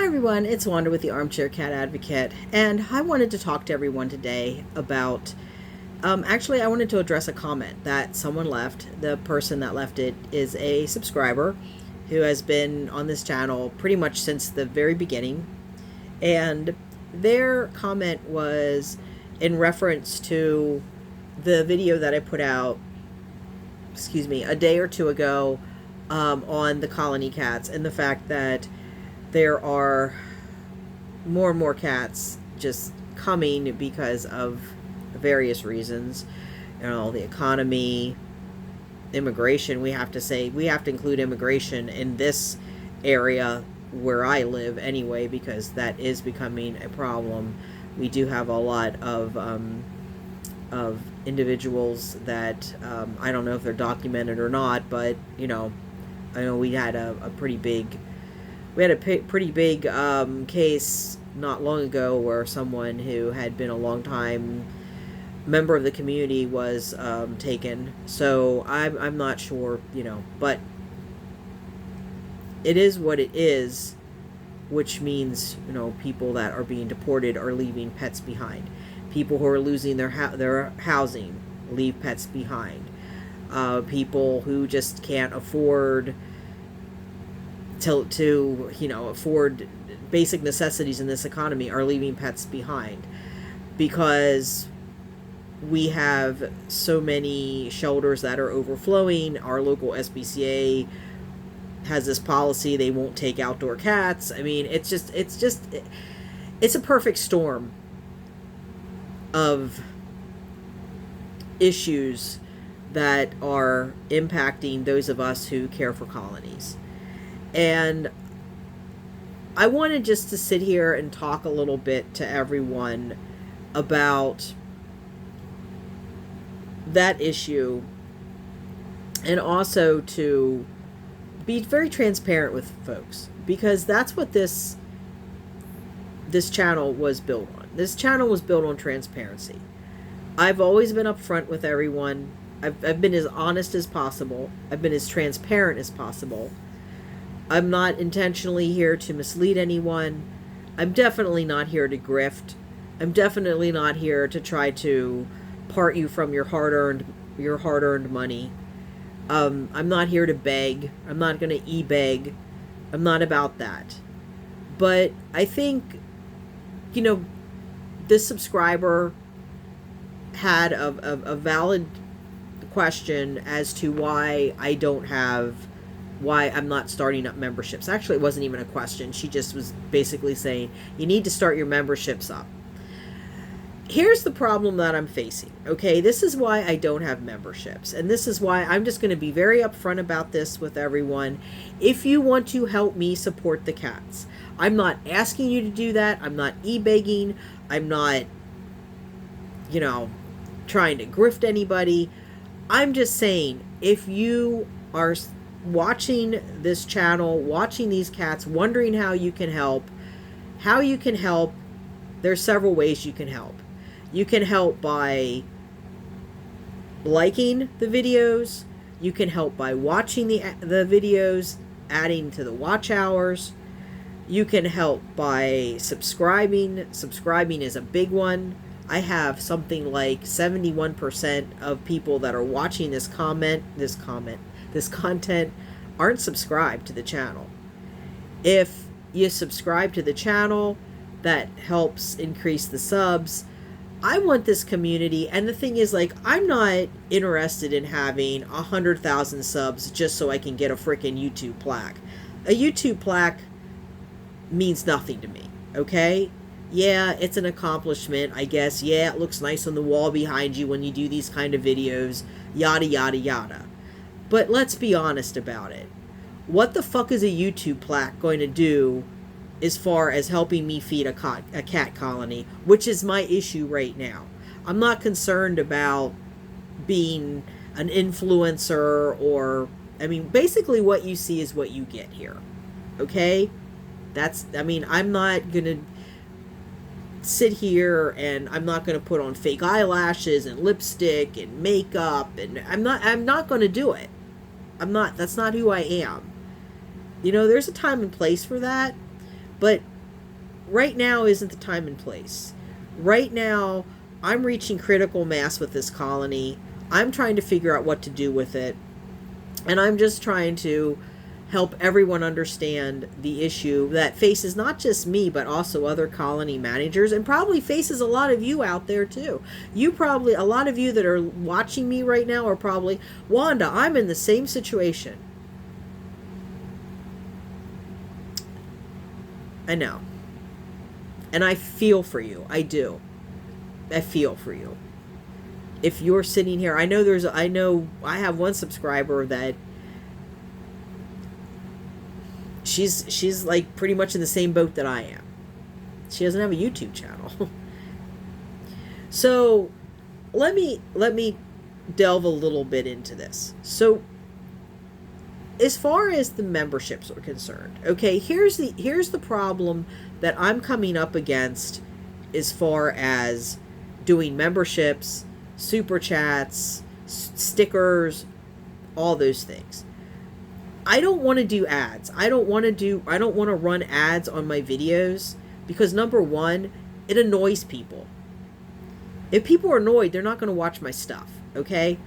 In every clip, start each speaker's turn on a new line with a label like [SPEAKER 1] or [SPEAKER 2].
[SPEAKER 1] Hi everyone, it's Wanda with the Armchair Cat Advocate, and I wanted to talk to everyone today about. Actually, I wanted to address a comment that someone left. The person that left it is a subscriber who has been on this channel pretty much since the very beginning, and their comment was in reference to the video that I put out, a day or two ago, on the colony cats and the fact that there are more and more cats just coming because of various reasons. The economy, immigration. We have to include immigration in this area where I live anyway, because that is becoming a problem. We do have a lot of individuals that I don't know if they're documented or not, but I know we had a pretty big case not long ago where someone who had been a long time member of the community was taken. So I'm not sure, but it is what it is, which means people that are being deported are leaving pets behind. People who are losing their housing leave pets behind. People who just can't afford to afford basic necessities in this economy are leaving pets behind, because we have so many shelters that are overflowing. Our local SPCA has this policy they won't take outdoor cats. I mean, it's a perfect storm of issues that are impacting those of us who care for colonies. And I wanted just to sit here and talk a little bit to everyone about that issue, and also to be very transparent with folks, because that's what this channel was built on. This channel was built on transparency. I've always been upfront with everyone. I've been as honest as possible. I've been as transparent as possible. I'm not intentionally here to mislead anyone. I'm definitely not here to grift. I'm definitely not here to try to part you from your hard-earned money. I'm not here to beg. I'm not going to e-beg. I'm not about that. But I think, this subscriber had a valid question as to why I'm not starting up memberships. Actually, it wasn't even a question. She just was basically saying, you need to start your memberships up. Here's the problem that I'm facing, okay? This is why I don't have memberships. And this is why I'm just going to be very upfront about this with everyone. If you want to help me support the cats, I'm not asking you to do that. I'm not e-begging. I'm not, trying to grift anybody. I'm just saying, if you are watching this channel, watching these cats, wondering how you can help, there's several ways you can help. You can help by liking the videos. You can help by watching the videos, adding to the watch hours. You can help by subscribing. Subscribing is a big one. I have something like 71% of people that are watching this content aren't subscribed to the channel. If you subscribe to the channel, that helps increase the subs. I want this community, and the thing is, I'm not interested in having 100,000 subs just so I can get a freaking YouTube plaque. A YouTube plaque means nothing to me, okay? Yeah, it's an accomplishment, I guess. Yeah, it looks nice on the wall behind you when you do these kind of videos, yada, yada, yada. But let's be honest about it. What the fuck is a YouTube plaque going to do as far as helping me feed a cat colony, which is my issue right now? I'm not concerned about being an influencer basically what you see is what you get here. Okay? I'm not going to sit here and I'm not going to put on fake eyelashes and lipstick and makeup, and I'm not going to do it. That's not who I am. There's a time and place for that, but right now isn't the time and place. Right now, I'm reaching critical mass with this colony. I'm trying to figure out what to do with it. And I'm just trying to help everyone understand the issue that faces not just me, but also other colony managers, and probably faces a lot of you out there too. A lot of you that are watching me right now are probably, Wanda, I'm in the same situation. I know. And I feel for you. I do. I feel for you. If you're sitting here, I I have one subscriber that she's like pretty much in the same boat that I am. She doesn't have a YouTube channel. So let me delve a little bit into this. So as far as the memberships are concerned, okay, here's the problem that I'm coming up against as far as doing memberships, super chats, stickers, all those things. I don't want to do ads. I don't want to run ads on my videos because, number one, it annoys people. If people are annoyed, they're not going to watch my stuff, okay?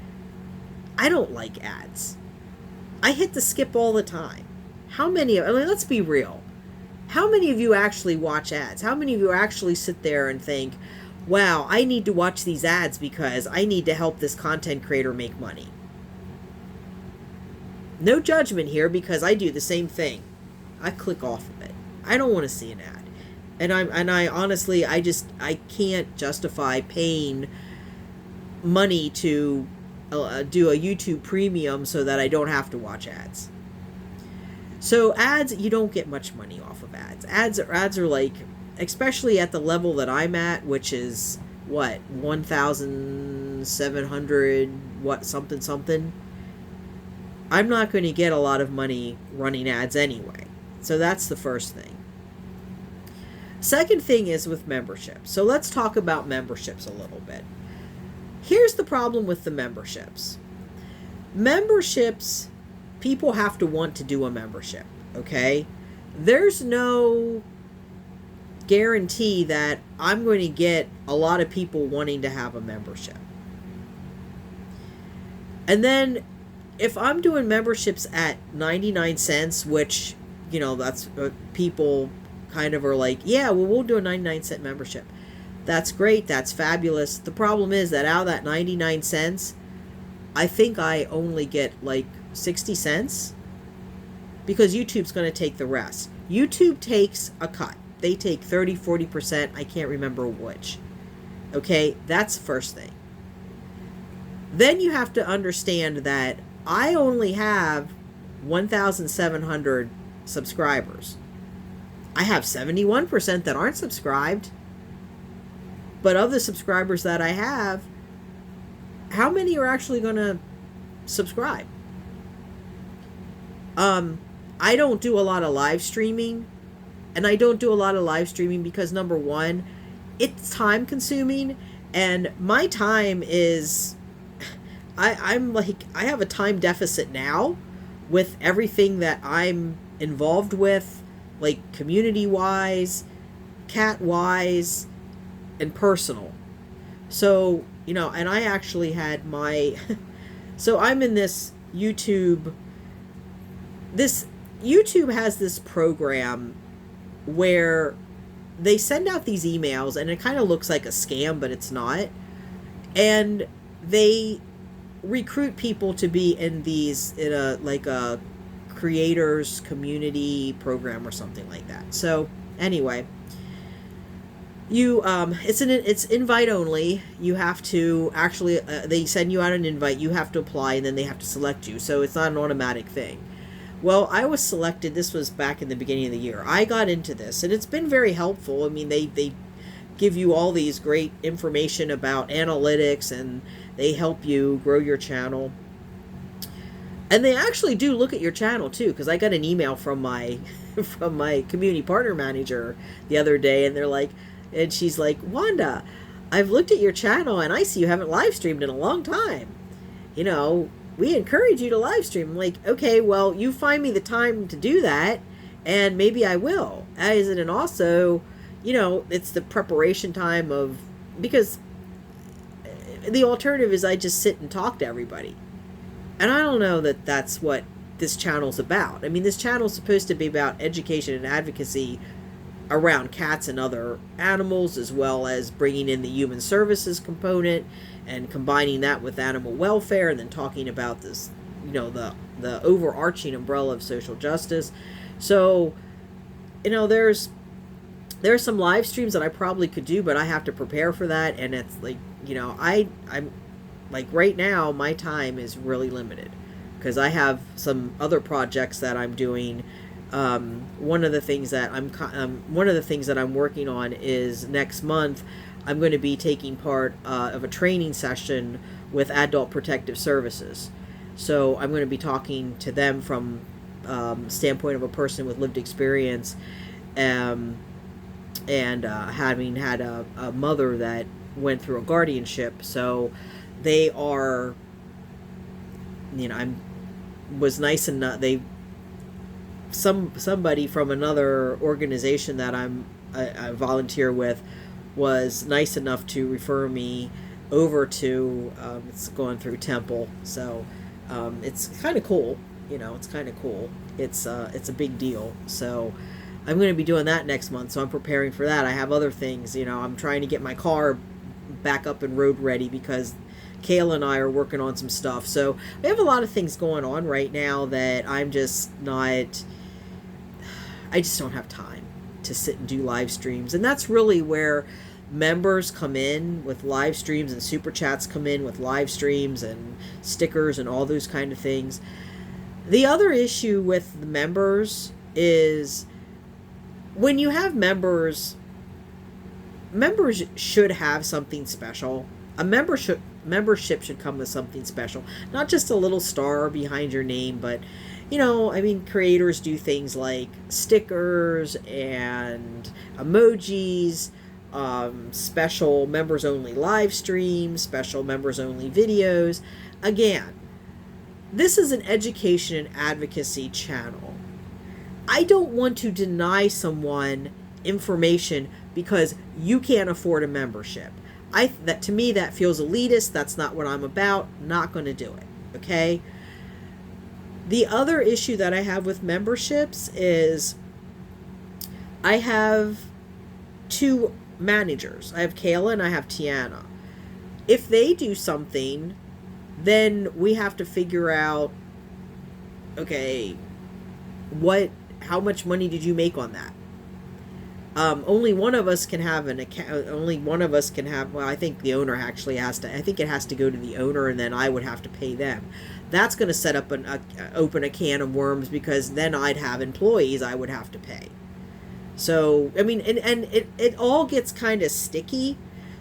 [SPEAKER 1] I don't like ads. I hit the skip all the time. Let's be real. How many of you actually watch ads? How many of you actually sit there and think, wow, I need to watch these ads because I need to help this content creator make money? No judgment here, because I do the same thing. I click off of it. I don't want to see an ad. And I honestly, I can't justify paying money to do a YouTube premium so that I don't have to watch ads. So ads, you don't get much money off of ads. Ads are like, especially at the level that I'm at, which is what, 1,700 something. I'm not going to get a lot of money running ads anyway. So that's the first thing. Second thing is with memberships. So let's talk about memberships a little bit. Here's the problem with the memberships. Memberships, people have to want to do a membership, okay? There's no guarantee that I'm going to get a lot of people wanting to have a membership. And then if I'm doing memberships at 99 cents, which, that's people kind of are like, yeah, well, we'll do a 99-cent membership. That's great. That's fabulous. The problem is that out of that 99 cents, I think I only get like 60 cents because YouTube's going to take the rest. YouTube takes a cut. They take 30, 40%. I can't remember which. Okay, that's the first thing. Then you have to understand that I only have 1,700 subscribers. I have 71% that aren't subscribed. But of the subscribers that I have, how many are actually going to subscribe? I don't do a lot of live streaming. And I don't do a lot of live streaming because, number one, it's time consuming. And my time is... I'm like, I have a time deficit now with everything that I'm involved with, like community-wise, cat-wise, and personal. So, and I actually had my... So I'm in this YouTube has this program where they send out these emails, and it kind of looks like a scam, but it's not. And they recruit people to be in a creators community program or something like that. So anyway, you it's invite only. You have to actually they send you out an invite, you have to apply, and then they have to select you. So it's not an automatic thing. Well, I was selected. This was back in the beginning of the year. I got into this, and it's been very helpful. I mean, they give you all these great information about analytics, and they help you grow your channel. And they actually do look at your channel too, because I got an email from my community partner manager the other day, and she's like, Wanda, I've looked at your channel and I see you haven't live streamed in a long time. We encourage you to live stream. I'm like, okay, well, you find me the time to do that, and maybe I will. And also, it's the preparation time of, because the alternative is I just sit and talk to everybody. And I don't know that that's what this channel's about. I mean, this channel's supposed to be about education and advocacy around cats and other animals, as well as bringing in the human services component and combining that with animal welfare, and then talking about this, the overarching umbrella of social justice. So, there's some live streams that I probably could do, but I have to prepare for that, and it's like, I'm like, right now my time is really limited because I have some other projects that I'm doing. One of the things that I'm working on is next month I'm going to be taking part of a training session with Adult Protective Services. So I'm going to be talking to them from standpoint of a person with lived experience, and having had a mother that went through a guardianship. So they are, was nice enough. Somebody from another organization that I volunteer with was nice enough to refer me over to, it's going through Temple. So it's kind of cool. It's kind of cool. It's a big deal. So I'm going to be doing that next month. So I'm preparing for that. I have other things. I'm trying to get my car back up and road ready because Kayla and I are working on some stuff. So we have a lot of things going on right now that I just don't have time to sit and do live streams. And that's really where members come in with live streams, and super chats come in with live streams and stickers and all those kind of things. The other issue with the members is when you have members should have something special. A membership should come with something special, not just a little star behind your name, but creators do things like stickers and emojis, special members only live streams, special members only videos. Again, this is an education and advocacy channel. I don't want to deny someone information because you can't afford a membership. To me that feels elitist. That's not what I'm about. Not going to do it. Okay? The other issue that I have with memberships is I have two managers. I have Kayla and I have Tiana. If they do something, then we have to figure out, okay, how much money did you make on that? Only one of us can have an account. Only one of us can have. Well, I think the owner actually has to. I think it has to go to the owner, and then I would have to pay them. That's going to set up open a can of worms, because then I'd have employees I would have to pay. So and it all gets kind of sticky.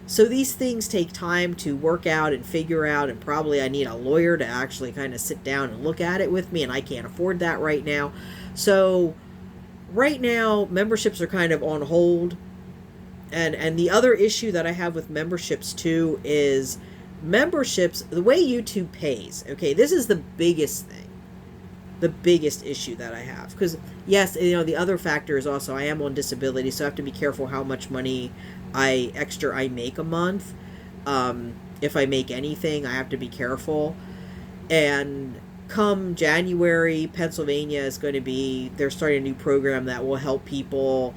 [SPEAKER 1] So these things take time to work out and figure out, and probably I need a lawyer to actually kind of sit down and look at it with me, and I can't afford that right now. So right now, memberships are kind of on hold. And the other issue that I have with memberships too is memberships, the way YouTube pays. Okay, this is the biggest thing. The biggest issue that I have. Because, yes, the other factor is also I am on disability, so I have to be careful how much money extra I make a month. If I make anything, I have to be careful. And come January, Pennsylvania is going to they're starting a new program that will help people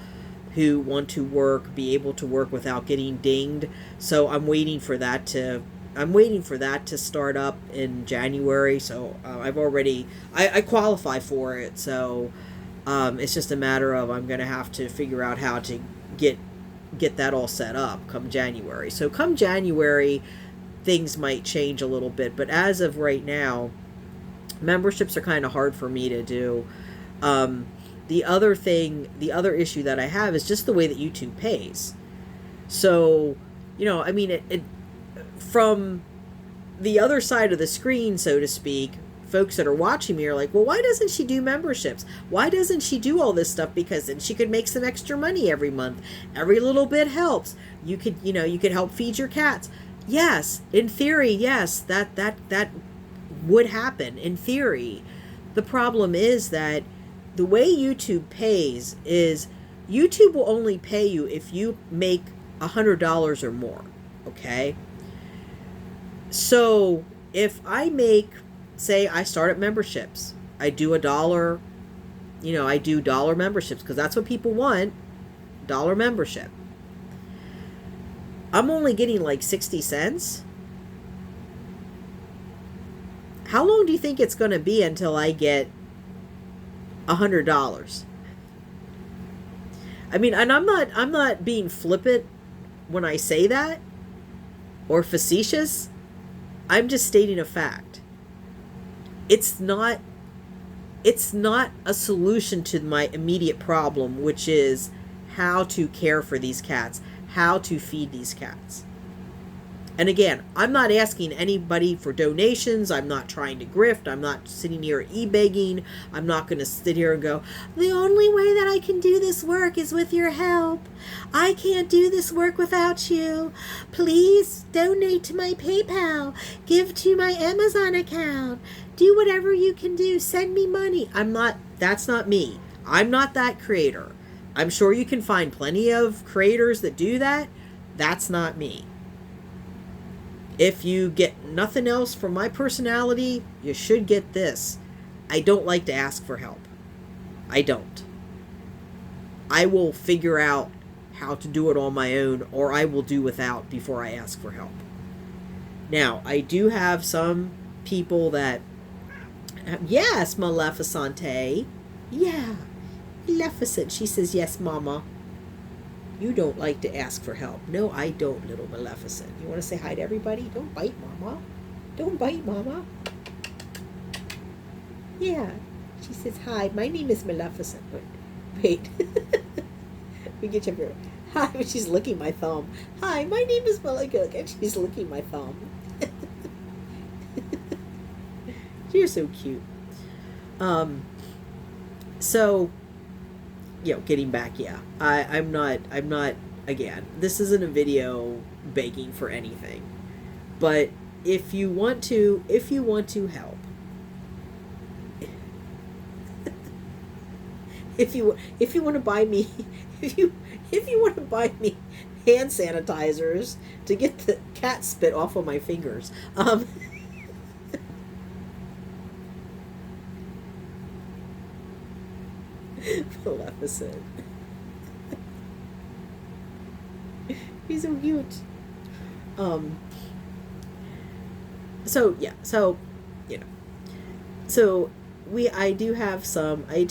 [SPEAKER 1] who want to be able to work without getting dinged. So I'm waiting for that to start up in January. So I qualify for it. So it's just a matter of I'm going to have to figure out how to get that all set up come January. So come January, things might change a little bit. But as of right now, memberships are kind of hard for me to do. The other issue that I have is just the way that YouTube pays. So, it from the other side of the screen, so to speak, folks that are watching me are like, well, why doesn't she do memberships? Why doesn't she do all this stuff? Because then she could make some extra money every month. Every little bit helps. You could help feed your cats. Yes, in theory, yes, that would happen in theory. The problem is that the way YouTube pays is YouTube will only pay you if you make $100 or more. Okay? So if I make, say I start at memberships, I do $1, I do dollar memberships because that's what people want, dollar membership. I'm only getting like 60 cents. How long do you think it's going to be until I get $100? I mean, and I'm not being flippant when I say that or facetious. I'm just stating a fact. It's not a solution to my immediate problem, which is how to care for these cats, how to feed these cats. And again, I'm not asking anybody for donations. I'm not trying to grift. I'm not sitting here e-begging. I'm not going to sit here and go, the only way that I can do this work is with your help. I can't do this work without you. Please donate to my PayPal. Give to my Amazon account. Do whatever you can do. Send me money. That's not me. I'm not that creator. I'm sure you can find plenty of creators that do that. That's not me. If you get nothing else from my personality, you should get this. I don't like to ask for help. I don't. I will figure out how to do it on my own, or I will do without before I ask for help. Now, I do have some people that, yes, Maleficente. Yeah, Maleficent. She says, yes, Mama. You don't like to ask for help. No, I don't, little Maleficent. You want to say hi to everybody? Don't bite, Mama. Don't bite, Mama. Yeah. She says, hi, my name is Maleficent. Wait. We get you up here. Hi, she's licking my thumb. Hi, my name is Maleficent. And she's licking my thumb. You're so cute. So... getting back, I'm not, again, this isn't a video begging for anything, but if you want to help, if you want to buy me, if you want to buy me hand sanitizers to get the cat spit off of my fingers, Maleficent. He's so cute. So yeah, so so I do have some. I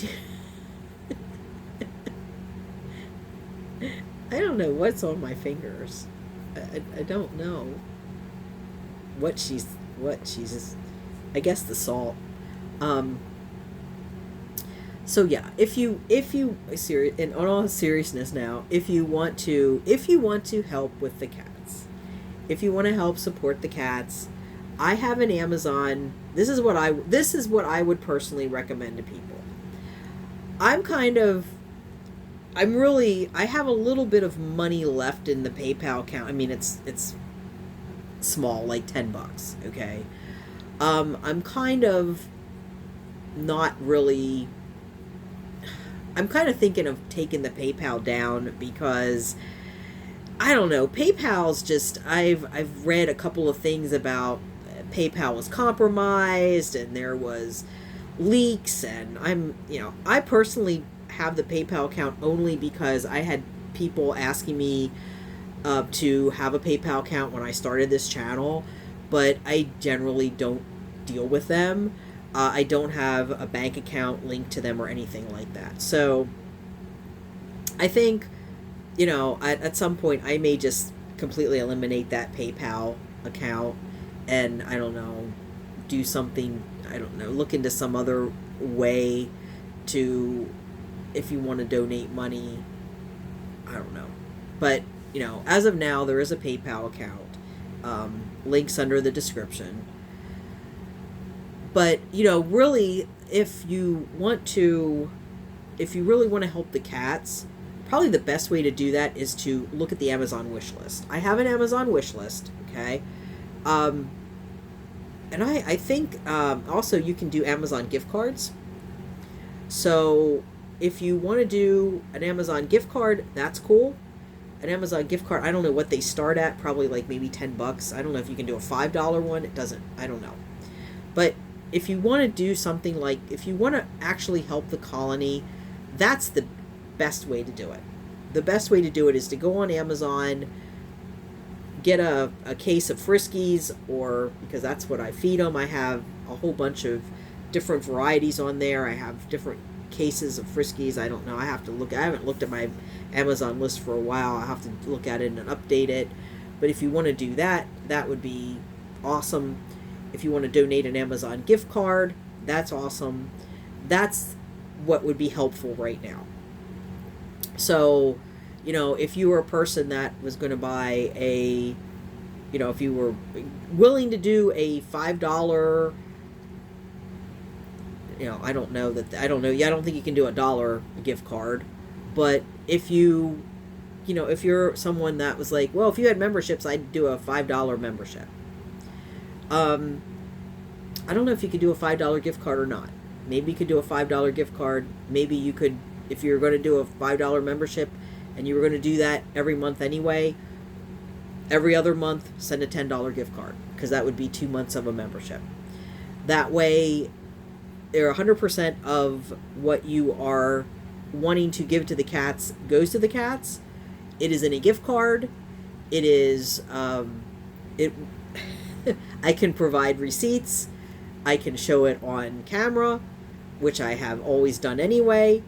[SPEAKER 1] don't know what's on my fingers. I don't know what she's. I guess the salt. So yeah, if you in all seriousness now, if you want to help with the cats, if you want to help support the cats, I have an Amazon. This is what I would personally recommend to people. I have a little bit of money left in the PayPal account. I mean, it's small, like $10, okay? I'm kind of thinking of taking the PayPal down because I don't know, PayPal's just, I've read a couple of things about PayPal was compromised and there was leaks, and I personally have the PayPal account only because I had people asking me to have a PayPal account when I started this channel, but I generally don't deal with them. I don't have a bank account linked to them or anything like that. So I think, at some point I may just completely eliminate that PayPal account and, I don't know, do something, look into some other way to, if you want to donate money, I don't know. But, as of now, there is a PayPal account. Links under the description. But, really, if you really want to help the cats, probably the best way to do that is to look at the Amazon wish list. I have an Amazon wish list, okay? And I think also you can do Amazon gift cards. So if you want to do an Amazon gift card, that's cool. An Amazon gift card, I don't know what they start at, probably like maybe $10. I don't know if you can do a $5 one. It doesn't, I don't know. But if you want to do something like, if you want to actually help the colony, that's the best way to do it. The best way to do it is to go on Amazon, get a case of Friskies, or because that's what I feed them. I have a whole bunch of different varieties on there. I have different cases of Friskies. I don't know. I haven't looked at my Amazon list for a while. I have to look at it and update it. But if you want to do that, that would be awesome. If you want to donate an Amazon gift card, that's awesome. That's what would be helpful right now. So, if you were a person that was going to buy if you were willing to do a $5, I don't know. I don't think you can do $1 gift card. But if if you're someone that was like, well, if you had memberships, I'd do a $5 membership. I don't know if you could do a $5 gift card or not. Maybe you could do a $5 gift card. Maybe you could, if you're going to do a $5 membership and you were going to do that every month anyway, every other month, send a $10 gift card, because that would be 2 months of a membership. That way, 100% of what you are wanting to give to the cats goes to the cats. It is in a gift card. It is, I can provide receipts. I can show it on camera, which I have always done anyway,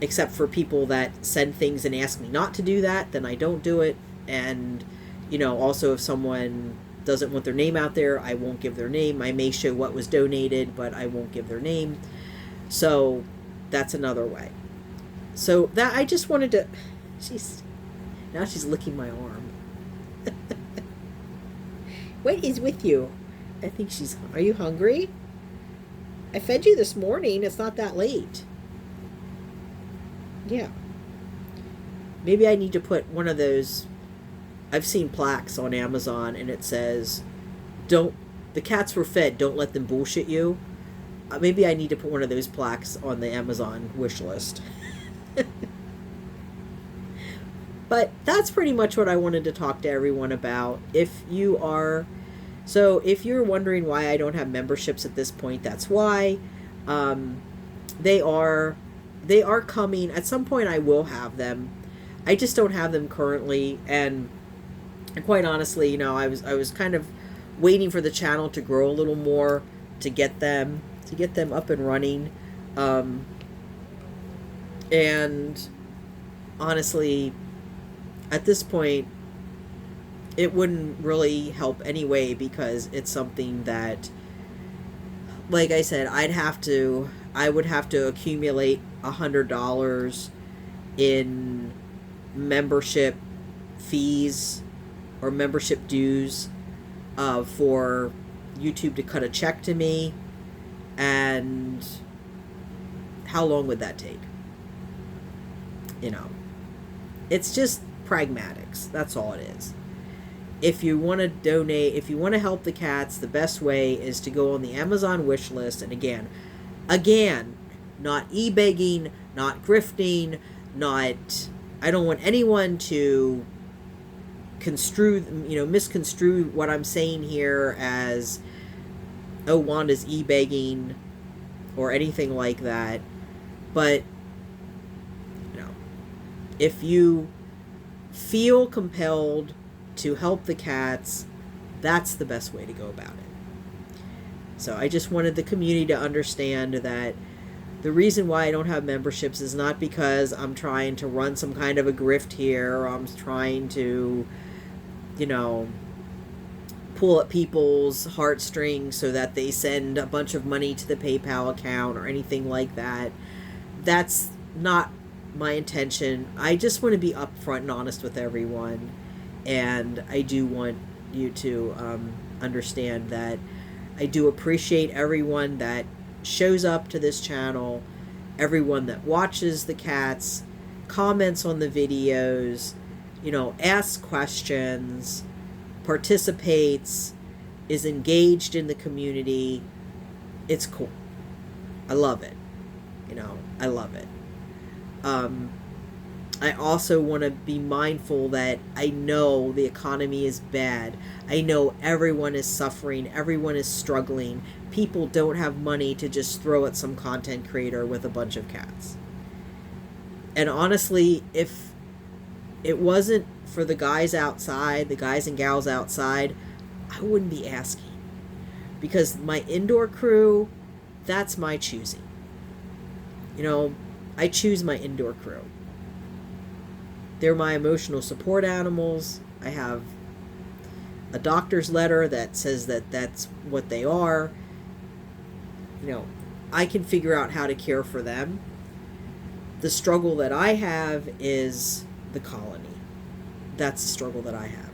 [SPEAKER 1] except for people that send things and ask me not to do that, then I don't do it. And, also if someone doesn't want their name out there, I won't give their name. I may show what was donated, but I won't give their name. So that's another way. So that I just wanted to, now she's licking my arm. What is with you? I think are you hungry? I fed you this morning. It's not that late. Yeah. Maybe I need to put one of those, I've seen plaques on Amazon and it says, the cats were fed, don't let them bullshit you. Maybe I need to put one of those plaques on the Amazon wish list. But that's pretty much what I wanted to talk to everyone about. If you're wondering why I don't have memberships at this point, that's why. They are coming. At some point I will have them. I just don't have them currently, and quite honestly, I was kind of waiting for the channel to grow a little more to get them up and running. And honestly, at this point, it wouldn't really help anyway, because it's something that, like I said, I would have to accumulate $100 in membership fees or membership dues for YouTube to cut a check to me. And how long would that take? It's just pragmatics. That's all it is. If you want to donate, if you want to help the cats, the best way is to go on the Amazon wish list. And again, not e-begging, not grifting, I don't want anyone to misconstrue what I'm saying here as, oh, Wanda's e-begging or anything like that. But, if you feel compelled to help the cats, that's the best way to go about it. So I just wanted the community to understand that the reason why I don't have memberships is not because I'm trying to run some kind of a grift here, or I'm trying to, pull at people's heartstrings so that they send a bunch of money to the PayPal account or anything like that. That's not my intention. I just want to be upfront and honest with everyone, and I do want you to understand that I do appreciate everyone that shows up to this channel, everyone that watches the cats, comments on the videos, asks questions, participates, is engaged in the community. It's cool. I love it. I love it. I also want to be mindful that I know the economy is bad. I know everyone is suffering. Everyone is struggling. People don't have money to just throw at some content creator with a bunch of cats. And honestly, if it wasn't for the guys outside, the guys and gals outside, I wouldn't be asking. Because my indoor crew, that's my choosing. I choose my indoor crew. They're my emotional support animals. I have a doctor's letter that says that that's what they are. I can figure out how to care for them. The struggle that I have is the colony. That's the struggle that I have.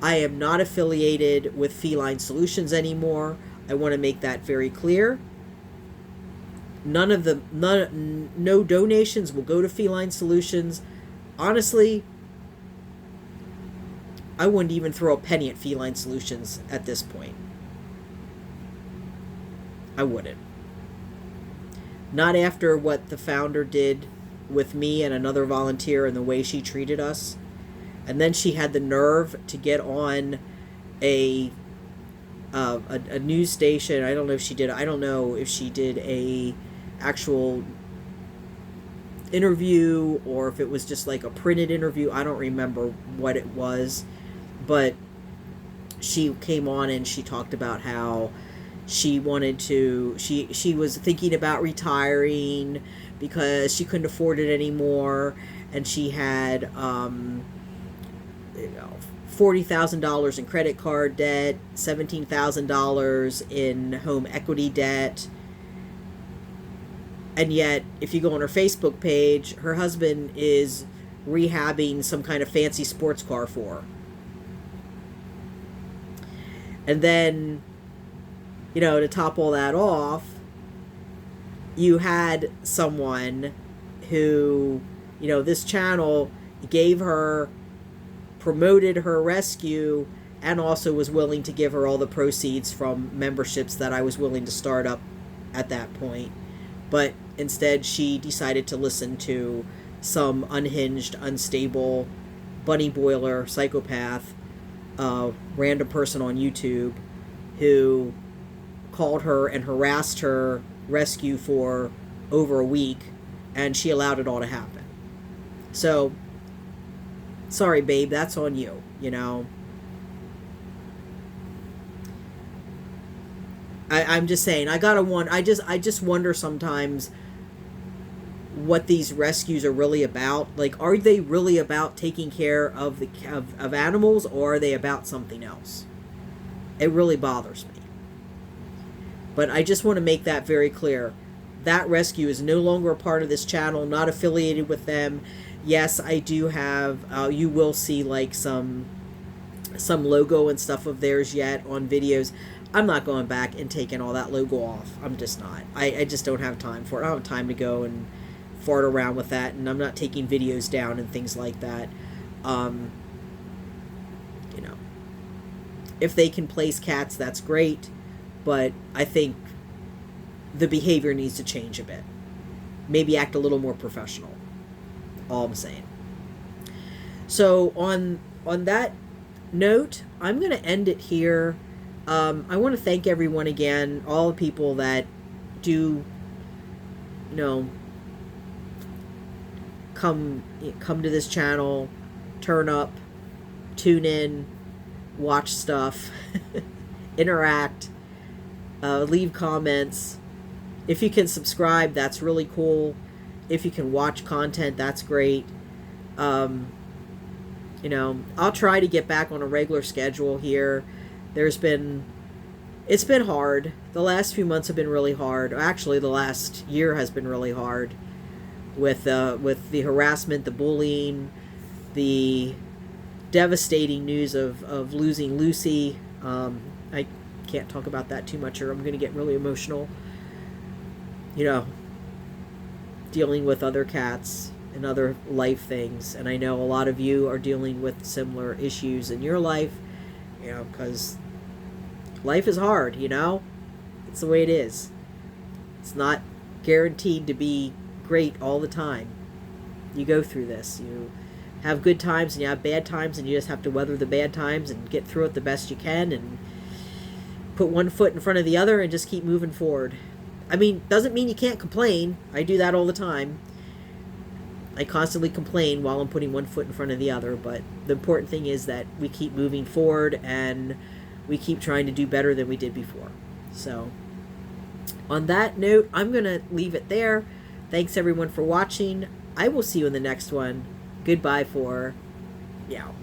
[SPEAKER 1] I am not affiliated with Feline Solutions anymore. I want to make that very clear. No donations will go to Feline Solutions. Honestly, I wouldn't even throw a penny at Feline Solutions at this point. I wouldn't. Not after what the founder did with me and another volunteer and the way she treated us. And then she had the nerve to get on a news station. I don't know if she did a actual interview or if it was just like a printed interview. I don't remember what it was, but she came on and she talked about how she wanted to, she was thinking about retiring because she couldn't afford it anymore, and she had $40,000 in credit card debt, $17,000 in home equity debt. And yet, if you go on her Facebook page, her husband is rehabbing some kind of fancy sports car for her. And then, to top all that off, you had someone who, this channel gave her, promoted her rescue, and also was willing to give her all the proceeds from memberships that I was willing to start up at that point. But instead, she decided to listen to some unhinged, unstable, bunny boiler, psychopath, random person on YouTube who called her and harassed her rescue for over a week, and she allowed it all to happen. So, sorry, babe, that's on you, I'm just saying, I just wonder sometimes what these rescues are really about. Like, are they really about taking care of of animals, or are they about something else? It really bothers me. But I just want to make that very clear. That rescue is no longer a part of this channel, not affiliated with them. Yes, I do have, you will see like some logo and stuff of theirs yet on videos. I'm not going back and taking all that logo off. I'm just not. I just don't have time for it. I don't have time to go and fart around with that, and I'm not taking videos down and things like that. If they can place cats, that's great, but I think the behavior needs to change a bit. Maybe act a little more professional. All I'm saying. So on that note, I'm going to end it here. I want to thank everyone again, all the people that do, come to this channel, turn up, tune in, watch stuff, interact, leave comments. If you can subscribe, that's really cool. If you can watch content, that's great. I'll try to get back on a regular schedule here. It's been hard. The last few months have been really hard. Actually, the last year has been really hard with the harassment, the bullying, the devastating news of losing Lucy. I can't talk about that too much or I'm going to get really emotional. Dealing with other cats and other life things. And I know a lot of you are dealing with similar issues in your life, because life is hard, It's the way it is. It's not guaranteed to be great all the time. You go through this. You have good times and you have bad times, and you just have to weather the bad times and get through it the best you can and put one foot in front of the other and just keep moving forward. I mean, doesn't mean you can't complain. I do that all the time. I constantly complain while I'm putting one foot in front of the other, but the important thing is that we keep moving forward and we keep trying to do better than we did before. So, on that note, I'm going to leave it there. Thanks everyone for watching. I will see you in the next one. Goodbye for meow.